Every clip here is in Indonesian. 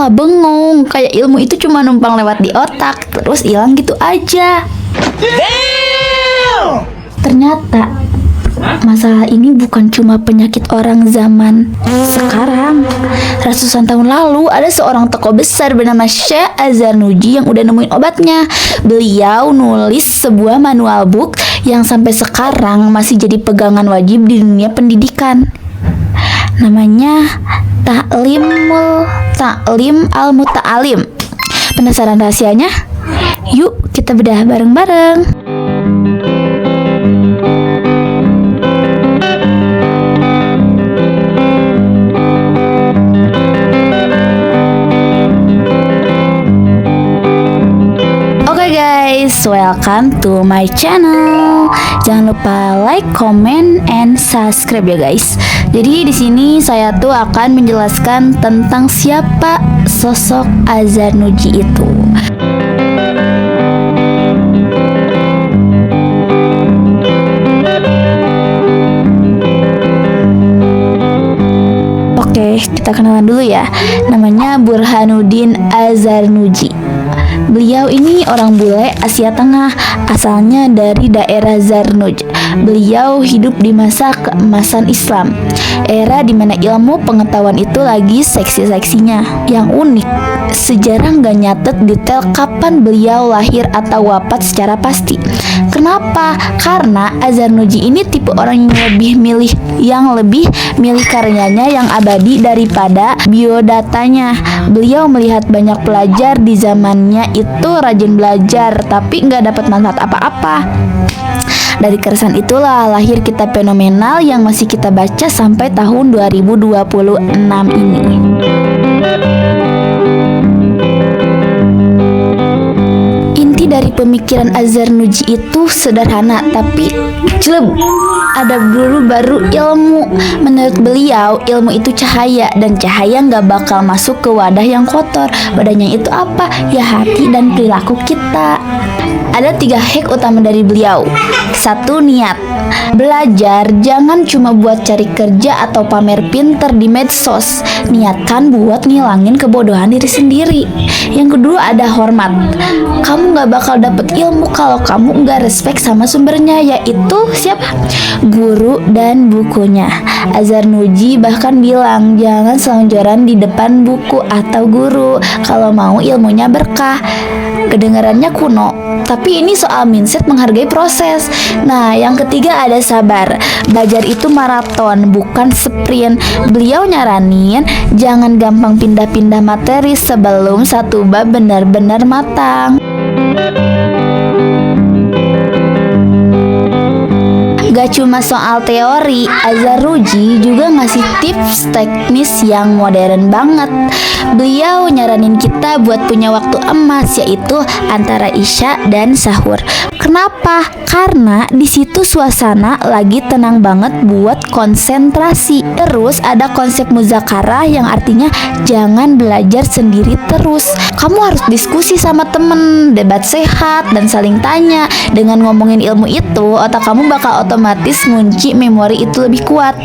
malah bengong, kayak ilmu itu cuma numpang lewat di otak terus hilang gitu aja. Ternyata masalah ini bukan cuma penyakit orang zaman sekarang. Ratusan tahun lalu ada seorang tokoh besar bernama Syekh Az-Zarnuji yang udah nemuin obatnya. Beliau nulis sebuah manual book yang sampai sekarang masih jadi pegangan wajib di dunia pendidikan. Namanya Ta'lim al-Muta'alim. Penasaran rahasianya? Yuk kita bedah bareng-bareng. Welcome to my channel. Jangan lupa like, comment, and subscribe ya guys. Jadi di sini saya tuh akan menjelaskan tentang siapa sosok Az-Zarnuji itu. Oke, kita kenalan dulu ya. Namanya Burhanuddin Az-Zarnuji. Beliau ini orang bule Asia Tengah, asalnya dari daerah Zarnuj. Beliau hidup di masa keemasan Islam, era di mana ilmu pengetahuan itu lagi seksi-seksinya. Yang unik, sejarah nggak nyatet detail kapan beliau lahir atau wafat secara pasti. Kenapa? Karena Az-Zarnuji ini tipe orang yang lebih milih karyanya yang abadi daripada biodatanya. Beliau melihat banyak pelajar di zamannya itu rajin belajar tapi nggak dapat manfaat apa-apa. Dari keresahan itulah lahir kitab fenomenal yang masih kita baca sampai tahun 2026 ini. Inti dari pemikiran Az-Zarnuji itu sederhana tapi jelek. Ada guru baru ilmu. Menurut beliau, ilmu itu cahaya dan cahaya nggak bakal masuk ke wadah yang kotor. Wadahnya itu apa? Ya hati dan perilaku kita. Ada 3 hack utama dari beliau. 1. Niat. Belajar jangan cuma buat cari kerja atau pamer pinter di medsos. Niatkan buat ngilangin kebodohan diri sendiri. Yang kedua ada hormat. Kamu gak bakal dapet ilmu kalau kamu gak respect sama sumbernya, yaitu siapa? Guru dan bukunya. Az-Zarnuji bahkan bilang jangan selonjoran di depan buku atau guru kalau mau ilmunya berkah. Kedengarannya kuno, tapi ini soal mindset menghargai proses. Nah, yang ketiga ada sabar. Belajar itu maraton, bukan sprint. Beliau nyaranin jangan gampang pindah-pindah materi sebelum satu bab benar-benar matang. Gak cuma soal teori, Az-Zarnuji juga ngasih tips teknis yang modern banget. Beliau nyaranin kita buat punya waktu emas, yaitu antara isya dan sahur. Kenapa? Karena di situ suasana lagi tenang banget buat konsentrasi. Terus ada konsep muzakarah yang artinya jangan belajar sendiri terus. Kamu harus diskusi sama temen, debat sehat, dan saling tanya. Dengan ngomongin ilmu itu, otak kamu bakal otomatis ngunci memori itu lebih kuat.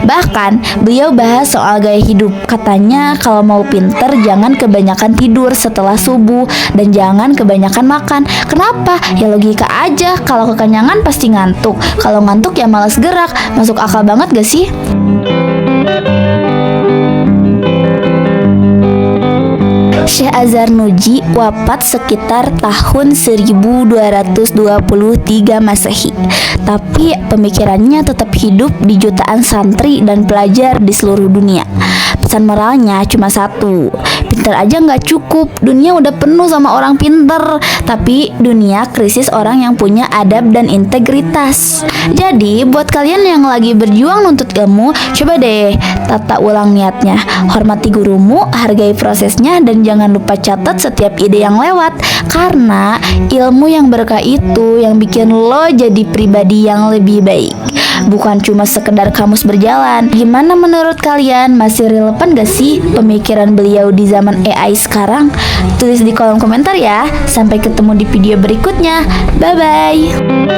Bahkan, beliau bahas soal gaya hidup. Katanya kalau mau pinter jangan kebanyakan tidur setelah subuh dan jangan kebanyakan makan. Kenapa? Ya logika aja, kalau kekenyangan pasti ngantuk. Kalau ngantuk ya malas gerak. Masuk akal banget gak sih? Syekh Az-Zarnuji wafat sekitar tahun 1223 Masehi. Tapi pemikirannya tetap hidup di jutaan santri dan pelajar di seluruh dunia. Pesan moralnya cuma satu, pinter aja nggak cukup. Dunia udah penuh sama orang pinter, tapi dunia krisis orang yang punya adab dan integritas. Jadi buat kalian yang lagi berjuang nuntut ilmu, coba deh tata ulang niatnya. Hormati gurumu, hargai prosesnya, dan jangan lupa catat setiap ide yang lewat. Karena ilmu yang berkah itu yang bikin lo jadi pribadi yang lebih baik, bukan cuma sekedar kamus berjalan. Gimana menurut kalian? Masih relevan gak sih pemikiran beliau di zaman AI sekarang? Tulis di kolom komentar ya. Sampai ketemu di video berikutnya. Bye bye.